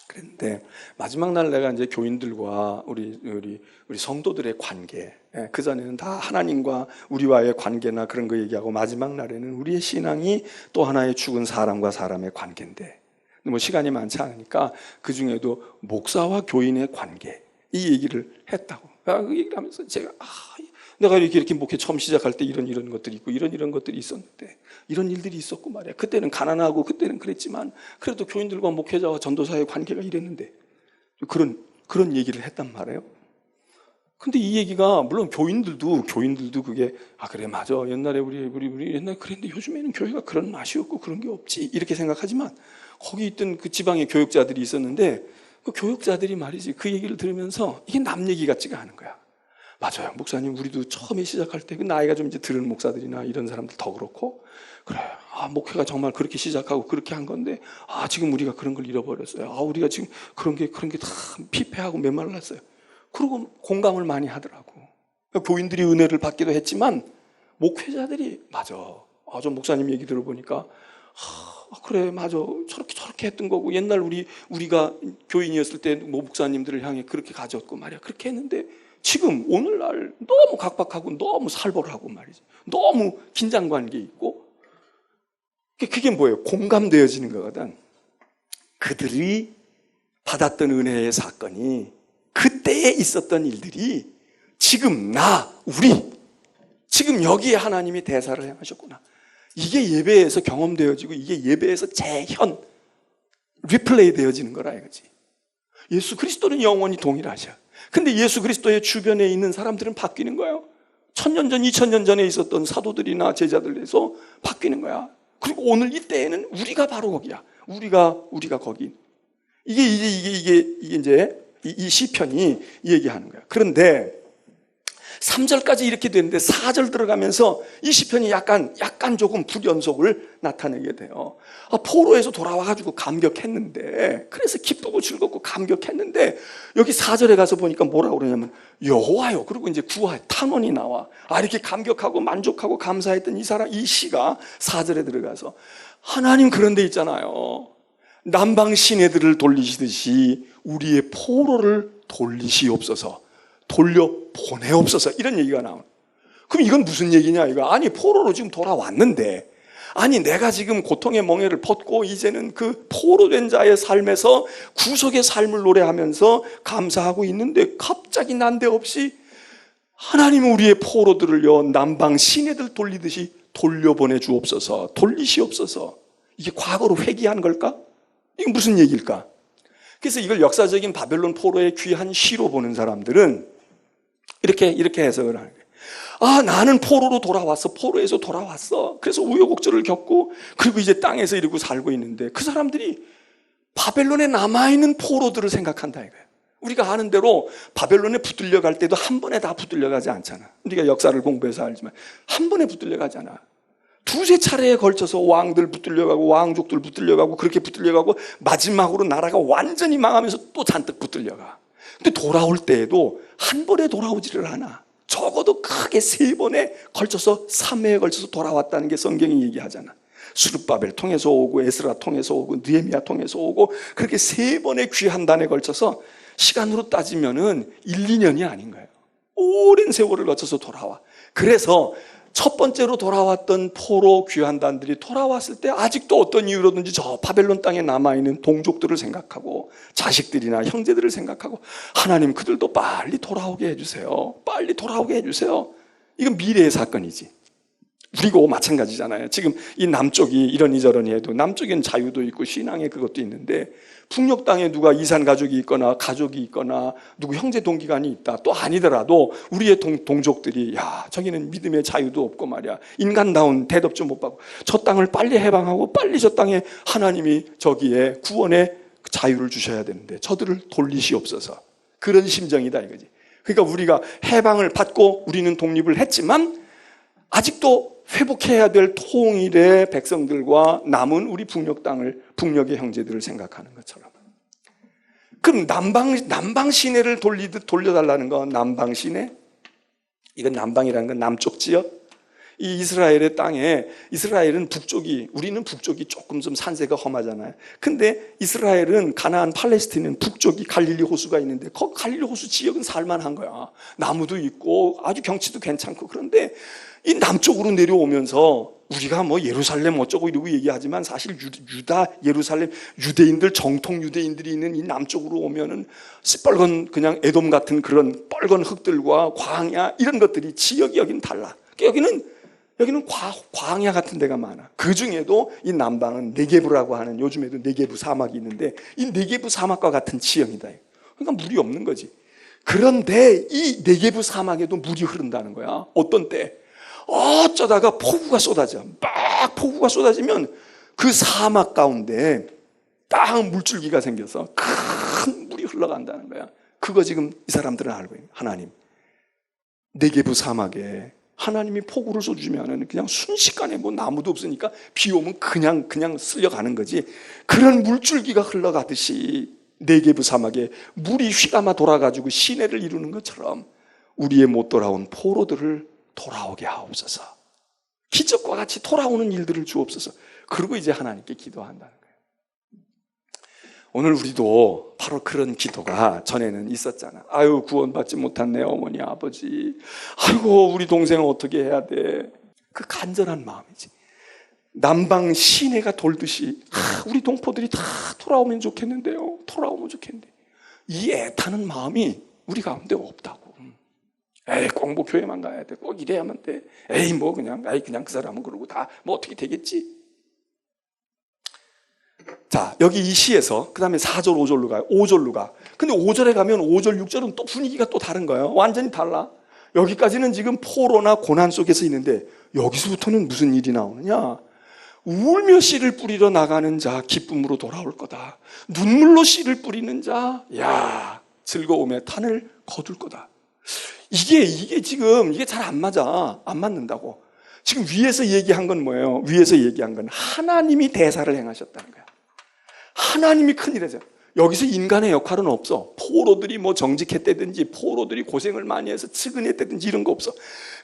S1: 그랬는데 마지막 날 내가 이제 교인들과 우리 성도들의 관계, 그 전에는 다 하나님과 우리와의 관계나 그런 거 얘기하고 마지막 날에는 우리의 신앙이 또 하나의 죽은 사람과 사람의 관계인데 뭐 시간이 많지 않으니까 그 중에도 목사와 교인의 관계 이 얘기를 했다고. 그 얘기를 하면서 제가 내가 이렇게 목회 처음 시작할 때 이런 것들이 있고 이런 것들이 있었는데 이런 일들이 있었고 말이야. 그때는 가난하고 그때는 그랬지만 그래도 교인들과 목회자와 전도사의 관계가 이랬는데 그런 얘기를 했단 말이에요. 근데 이 얘기가 물론 교인들도 그게 그래 맞아 옛날에 우리 옛날에 그랬는데 요즘에는 교회가 그런 맛이 없고 그런 게 없지 이렇게 생각하지만 거기 있던 그 지방의 교육자들이 있었는데 그 교육자들이 말이지 그 얘기를 들으면서 이게 남 얘기 같지가 않은 거야. 맞아요. 목사님, 우리도 처음에 시작할 때 그 나이가 좀 이제 들은 목사들이나 이런 사람들 더 그렇고, 그래. 목회가 정말 그렇게 시작하고 그렇게 한 건데, 지금 우리가 그런 걸 잃어버렸어요. 우리가 지금 그런 게 다 피폐하고 메말랐어요. 그리고 공감을 많이 하더라고. 교인들이 은혜를 받기도 했지만, 목회자들이, 맞아. 좀 목사님 얘기 들어보니까, 그래, 맞아. 저렇게 했던 거고, 옛날 우리가 교인이었을 때 목사님들을 향해 그렇게 가졌고 말이야. 그렇게 했는데, 지금 오늘날 너무 각박하고 너무 살벌하고 말이지. 너무 긴장관계 있고 그게 뭐예요? 공감되어지는 거거든. 그들이 받았던 은혜의 사건이 그때에 있었던 일들이 지금 우리 지금 여기에 하나님이 대사를 행하셨구나. 이게 예배에서 경험되어지고 이게 예배에서 재현 리플레이 되어지는 거라 이거지. 예수 그리스도는 영원히 동일하셔. 근데 예수 그리스도의 주변에 있는 사람들은 바뀌는 거예요. 1000년 전, 2000년 전에 있었던 사도들이나 제자들에서 바뀌는 거야. 그리고 오늘 이때에는 우리가 바로 거기야. 우리가 거기. 이게 이제 이 시편이 얘기하는 거야. 그런데 3절까지 이렇게 되는데 4절 들어가면서 이 시편이 약간 조금 불연속을 나타내게 돼요. 포로에서 돌아와가지고 감격했는데 그래서 기쁘고 즐겁고 감격했는데 여기 4절에 가서 보니까 뭐라고 그러냐면 여호와요. 그리고 이제 구하 탄원이 나와. 이렇게 감격하고 만족하고 감사했던 이 시가 4절에 들어가서 하나님 그런 데 있잖아요. 남방 시내들을 돌리시듯이 우리의 포로를 돌리시옵소서. 돌려보내옵소서 이런 얘기가 나오는. 그럼 이건 무슨 얘기냐 이거. 포로로 지금 돌아왔는데 내가 지금 고통의 멍에를 벗고 이제는 그 포로된 자의 삶에서 구속의 삶을 노래하면서 감사하고 있는데 갑자기 난데없이 하나님은 우리의 포로들을요 남방 시내들 돌리듯이 돌려보내 주옵소서. 돌리시옵소서. 이게 과거로 회귀한 걸까? 이게 무슨 얘기일까? 그래서 이걸 역사적인 바벨론 포로의 귀한 시로 보는 사람들은 이렇게 해석을 하는 거예요. 나는 포로로 돌아왔어. 포로에서 돌아왔어. 그래서 우여곡절을 겪고 그리고 이제 땅에서 이러고 살고 있는데 그 사람들이 바벨론에 남아있는 포로들을 생각한다 이거예요. 우리가 아는 대로 바벨론에 붙들려 갈 때도 한 번에 다 붙들려 가지 않잖아. 우리가 역사를 공부해서 알지만 한 번에 붙들려 가지 않아. 두세 차례에 걸쳐서 왕들 붙들려가고 왕족들 붙들려가고 그렇게 붙들려가고 마지막으로 나라가 완전히 망하면서 또 잔뜩 붙들려가. 근데 돌아올 때에도 한 번에 돌아오지를 않아. 적어도 크게 3번에 걸쳐서 3회에 걸쳐서 돌아왔다는 게 성경이 얘기하잖아. 수르바벨 통해서 오고 에스라 통해서 오고 느헤미야 통해서 오고 그렇게 3번의 귀한 단에 걸쳐서 시간으로 따지면은 1, 2년이 아닌 거예요. 오랜 세월을 거쳐서 돌아와. 그래서 첫 번째로 돌아왔던 포로 귀환단들이 돌아왔을 때 아직도 어떤 이유로든지 저 바벨론 땅에 남아있는 동족들을 생각하고 자식들이나 형제들을 생각하고 하나님 그들도 빨리 돌아오게 해주세요. 빨리 돌아오게 해주세요. 이건 미래의 사건이지. 우리고 마찬가지잖아요. 지금 이 남쪽이 이러니저러니 해도 남쪽엔 자유도 있고 신앙의 그것도 있는데 북녘 땅에 누가 이산 가족이 있거나 가족이 있거나 누구 형제 동기간이 있다 또 아니더라도 우리의 동족들이 야 저기는 믿음의 자유도 없고 말이야 인간다운 대접 좀 못 받고 저 땅을 빨리 해방하고 빨리 저 땅에 하나님이 저기에 구원의 자유를 주셔야 되는데 저들을 돌리시옵소서. 그런 심정이다 이거지. 그러니까 우리가 해방을 받고 우리는 독립을 했지만 아직도 회복해야 될 통일의 백성들과 남은 우리 북녘 땅을, 북녘의 형제들을 생각하는 것처럼. 그럼 남방 시내를 돌려달라는 건 남방 시내? 이건 남방이라는 건 남쪽 지역? 이 이스라엘의 땅에, 이스라엘은 북쪽이, 우리는 북쪽이 조금 좀 산세가 험하잖아요. 근데 이스라엘은 가나안 팔레스틴은 북쪽이 갈릴리 호수가 있는데 그 갈릴리 호수 지역은 살만한 거야. 나무도 있고 아주 경치도 괜찮고. 그런데 이 남쪽으로 내려오면서 우리가 뭐 예루살렘 어쩌고 이러고 얘기하지만 사실 유다, 예루살렘, 유대인들, 정통 유대인들이 있는 이 남쪽으로 오면은 시뻘건 그냥 에돔 같은 그런 뻘건 흙들과 광야 이런 것들이 지역이 여기는 달라. 여기는 광야 같은 데가 많아. 그 중에도 이 남방은 네게브라고 하는 요즘에도 네게브 사막이 있는데 이 네게브 사막과 같은 지형이다. 그러니까 물이 없는 거지. 그런데 이 네게브 사막에도 물이 흐른다는 거야. 어떤 때? 어쩌다가 폭우가 쏟아져. 막 폭우가 쏟아지면 그 사막 가운데 딱 물줄기가 생겨서 큰 물이 흘러간다는 거야. 그거 지금 이 사람들은 알고 있는 하나님. 네게브 사막에 하나님이 폭우를 쏟아주면 그냥 순식간에 뭐 나무도 없으니까 비 오면 그냥 쓸려가는 거지. 그런 물줄기가 흘러가듯이 네게브 사막에 물이 휘감아 돌아가지고 시내를 이루는 것처럼 우리의 못 돌아온 포로들을 돌아오게 하옵소서. 기적과 같이 돌아오는 일들을 주옵소서. 그리고 이제 하나님께 기도한다는 거예요. 오늘 우리도 바로 그런 기도가 전에는 있었잖아. 아유 구원받지 못한 내 어머니 아버지, 아이고 우리 동생은 어떻게 해야 돼. 그 간절한 마음이지. 남방 시내가 돌듯이 우리 동포들이 다 돌아오면 좋겠는데요. 돌아오면 좋겠는데 이 애타는 마음이 우리 가운데 없다고. 에이 꼭 뭐 교회만 가야 돼. 꼭 이래야만 돼. 에이 뭐 그냥 그 사람은 그러고 다 뭐 어떻게 되겠지. 자 여기 이 시에서 그 다음에 4절 5절로 가요. 5절로 가. 근데 5절에 가면 5절 6절은 또 분위기가 또 다른 거예요. 완전히 달라. 여기까지는 지금 포로나 고난 속에서 있는데 여기서부터는 무슨 일이 나오느냐. 울며 씨를 뿌리러 나가는 자 기쁨으로 돌아올 거다. 눈물로 씨를 뿌리는 자 야 즐거움에 탄을 거둘 거다. 이게 지금 이게 잘 안 맞아. 안 맞는다고. 지금 위에서 얘기한 건 뭐예요? 위에서 얘기한 건 하나님이 대사를 행하셨다는 거야. 하나님이 큰일 하세요. 여기서 인간의 역할은 없어. 포로들이 뭐 정직했다든지 포로들이 고생을 많이 해서 측은했다든지 이런 거 없어.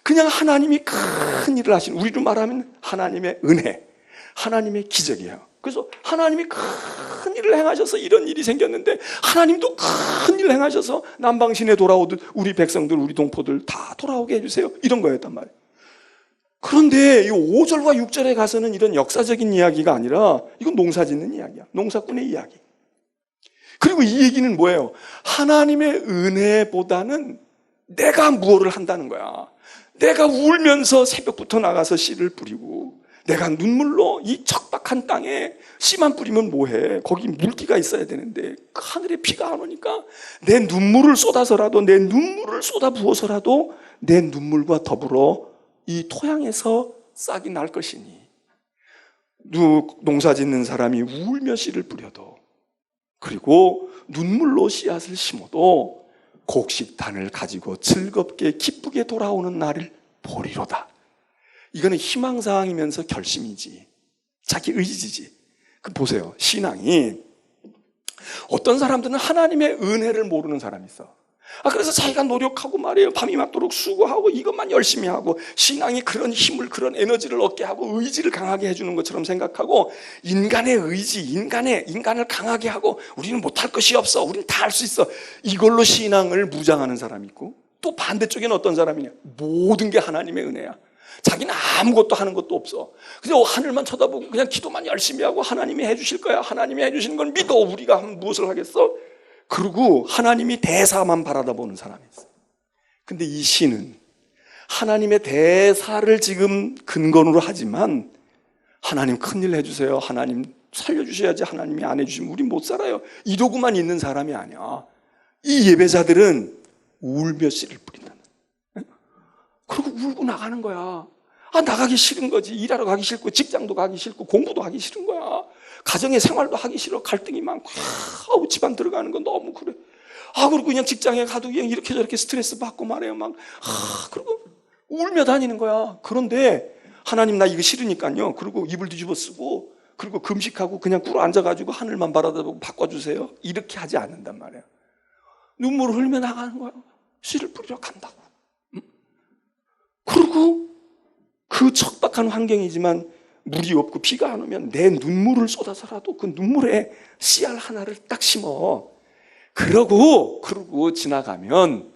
S1: 그냥 하나님이 큰 일을 하신, 우리로 말하면 하나님의 은혜, 하나님의 기적이에요. 그래서 하나님이 큰 일을 행하셔서 이런 일이 생겼는데 하나님도 큰 일을 행하셔서 남방신에 돌아오듯 우리 백성들, 우리 동포들 다 돌아오게 해주세요. 이런 거였단 말이에요. 그런데 이 5절과 6절에 가서는 이런 역사적인 이야기가 아니라 이건 농사 짓는 이야기야. 농사꾼의 이야기. 그리고 이 얘기는 뭐예요? 하나님의 은혜보다는 내가 무엇을 한다는 거야. 내가 울면서 새벽부터 나가서 씨를 뿌리고 내가 눈물로 이 척박한 땅에 씨만 뿌리면 뭐해? 거기 물기가 있어야 되는데 하늘에 비가 안 오니까 내 눈물을 쏟아서라도 내 눈물을 쏟아 부어서라도 내 눈물과 더불어 이 토양에서 싹이 날 것이니 농사 짓는 사람이 울며 씨를 뿌려도 그리고 눈물로 씨앗을 심어도 곡식단을 가지고 즐겁게 기쁘게 돌아오는 날을 보리로다. 이거는 희망사항이면서 결심이지. 자기 의지지. 그 보세요. 신앙이 어떤 사람들은 하나님의 은혜를 모르는 사람이 있어. 그래서 자기가 노력하고 말이에요. 밤이 맞도록 수고하고 이것만 열심히 하고 신앙이 그런 힘을 그런 에너지를 얻게 하고 의지를 강하게 해주는 것처럼 생각하고 인간의 의지, 인간을 강하게 하고 우리는 못할 것이 없어. 우리는 다 할 수 있어. 이걸로 신앙을 무장하는 사람이 있고 또 반대쪽에는 어떤 사람이냐? 모든 게 하나님의 은혜야. 자기는 아무것도 하는 것도 없어. 그냥 하늘만 쳐다보고 그냥 기도만 열심히 하고 하나님이 해주실 거야. 하나님이 해주시는 걸 믿어. 우리가 하면 무엇을 하겠어? 그리고 하나님이 대사만 바라다보는 사람이 있어. 근데 이 시는 하나님의 대사를 지금 근거로 하지만 하나님 큰일 해주세요. 하나님 살려주셔야지. 하나님이 안 해주시면 우리 못 살아요. 이러고만 있는 사람이 아니야. 이 예배자들은 울며 씨를 뿌린다. 그리고 울고 나가는 거야. 나가기 싫은 거지. 일하러 가기 싫고 직장도 가기 싫고 공부도 하기 싫은 거야. 가정의 생활도 하기 싫어. 갈등이 많고 집안 들어가는 건 너무 그래. 그리고 그냥 직장에 가도 그냥 이렇게 저렇게 스트레스 받고 말해요. 그리고 울며 다니는 거야. 그런데 하나님 나 이거 싫으니까요. 그리고 입을 뒤집어 쓰고 그리고 금식하고 그냥 꿇어 앉아가지고 하늘만 바라다보고 바꿔주세요. 이렇게 하지 않는단 말이에요. 눈물을 흘며 나가는 거야. 씨를 뿌리러 간다고. 그리고 그 척박한 환경이지만 물이 없고 비가 안 오면 내 눈물을 쏟아서라도 그 눈물에 씨알 하나를 딱 심어. 그러고 지나가면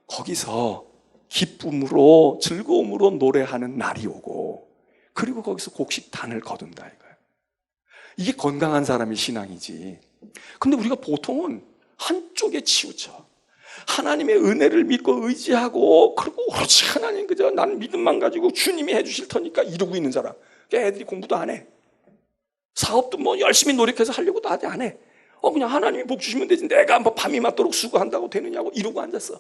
S1: 거기서 기쁨으로 즐거움으로 노래하는 날이 오고 그리고 거기서 곡식단을 거둔다 이거예요. 이게 건강한 사람의 신앙이지. 근데 우리가 보통은 한쪽에 치우쳐. 하나님의 은혜를 믿고 의지하고 그리고 오로지 하나님 그저 나는 믿음만 가지고 주님이 해주실 테니까 이러고 있는 사람. 애들이 공부도 안 해. 사업도 뭐 열심히 노력해서 하려고도 안 해. 그냥 하나님이 복 주시면 되지 내가 뭐 밤이 맞도록 수고한다고 되느냐고 이러고 앉았어.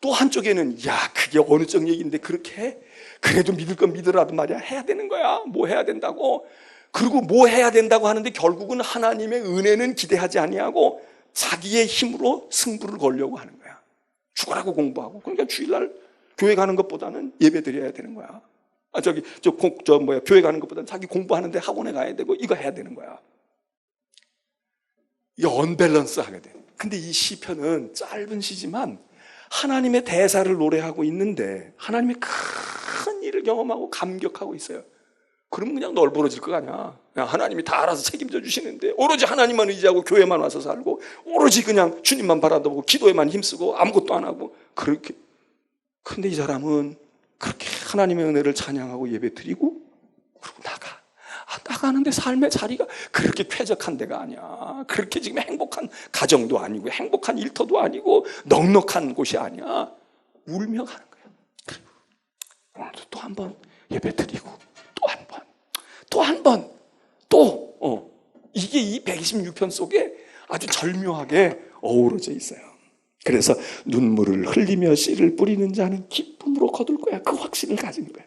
S1: 또 한쪽에는 그게 어느 쪽 얘기인데 그렇게 해? 그래도 믿을 건 믿으라도 말이야. 해야 되는 거야. 뭐 해야 된다고. 그리고 뭐 해야 된다고 하는데 결국은 하나님의 은혜는 기대하지 아니하고 자기의 힘으로 승부를 걸려고 하는 거야. 죽으라고 공부하고. 그러니까 주일날 교회 가는 것보다는 예배 드려야 되는 거야. 교회 가는 것보다는 자기 공부하는데 학원에 가야 되고 이거 해야 되는 거야. 이게 언밸런스 하게 돼. 근데 이 시편은 짧은 시지만 하나님의 대사를 노래하고 있는데 하나님의 큰 일을 경험하고 감격하고 있어요. 그러면 그냥 널브러질 거 아니야. 그냥 하나님이 다 알아서 책임져 주시는데 오로지 하나님만 의지하고 교회만 와서 살고 오로지 그냥 주님만 바라보고 기도에만 힘쓰고 아무것도 안 하고 그렇게. 근데 이 사람은 그렇게 하나님의 은혜를 찬양하고 예배 드리고 그리고 나가는데 삶의 자리가 그렇게 쾌적한 데가 아니야. 그렇게 지금 행복한 가정도 아니고 행복한 일터도 아니고 넉넉한 곳이 아니야. 울며 가는 거야. 오늘도 또 한 번 예배 드리고 또 한 번 이게 이 126편 속에 아주 절묘하게 어우러져 있어요. 그래서 눈물을 흘리며 씨를 뿌리는 자는 기쁨으로 거둘 거야. 그 확신을 가진 거야.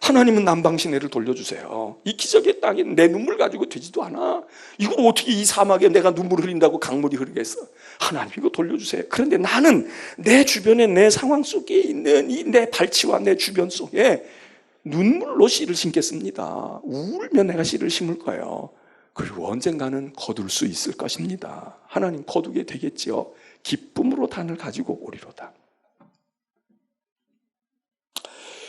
S1: 하나님은 남방시내를 돌려주세요. 이 기적의 땅에 내 눈물 가지고 되지도 않아. 이걸 어떻게 이 사막에 내가 눈물을 흘린다고 강물이 흐르겠어. 하나님 이거 돌려주세요. 그런데 나는 내 주변에 내 상황 속에 있는 이 내 발치와 내 주변 속에 눈물로 씨를 심겠습니다. 울며 내가 씨를 심을 거예요. 그리고 언젠가는 거둘 수 있을 것입니다. 하나님 거두게 되겠지요. 기쁨으로 단을 가지고 오리로다.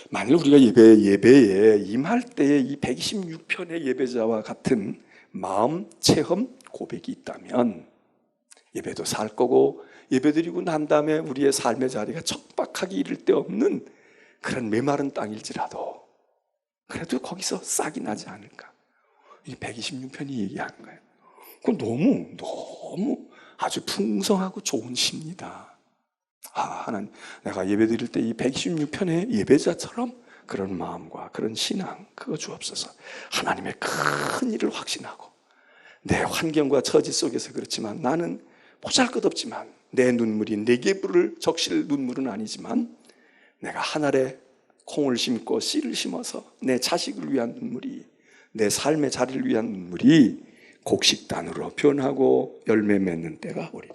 S1: 만일 우리가 예배에 임할 때에 이 126편의 예배자와 같은 마음 체험 고백이 있다면 예배도 살 거고 예배드리고 난 다음에 우리의 삶의 자리가 척박하기 이를 데 없는 그런 메마른 땅일지라도 그래도 거기서 싹이 나지 않을까. 이 126편이 얘기하는 거예요. 그건 너무 아주 풍성하고 좋은 시입니다. 하나님, 내가 예배 드릴 때 이 126편의 예배자처럼 그런 마음과 그런 신앙 그거 주옵소서. 하나님의 큰 일을 확신하고 내 환경과 처지 속에서 그렇지만 나는 보잘것없지만 내 눈물이 내게 부를 적실 눈물은 아니지만 내가 하늘에 콩을 심고 씨를 심어서 내 자식을 위한 눈물이 내 삶의 자리를 위한 눈물이 곡식단으로 변하고 열매 맺는 때가 오리라.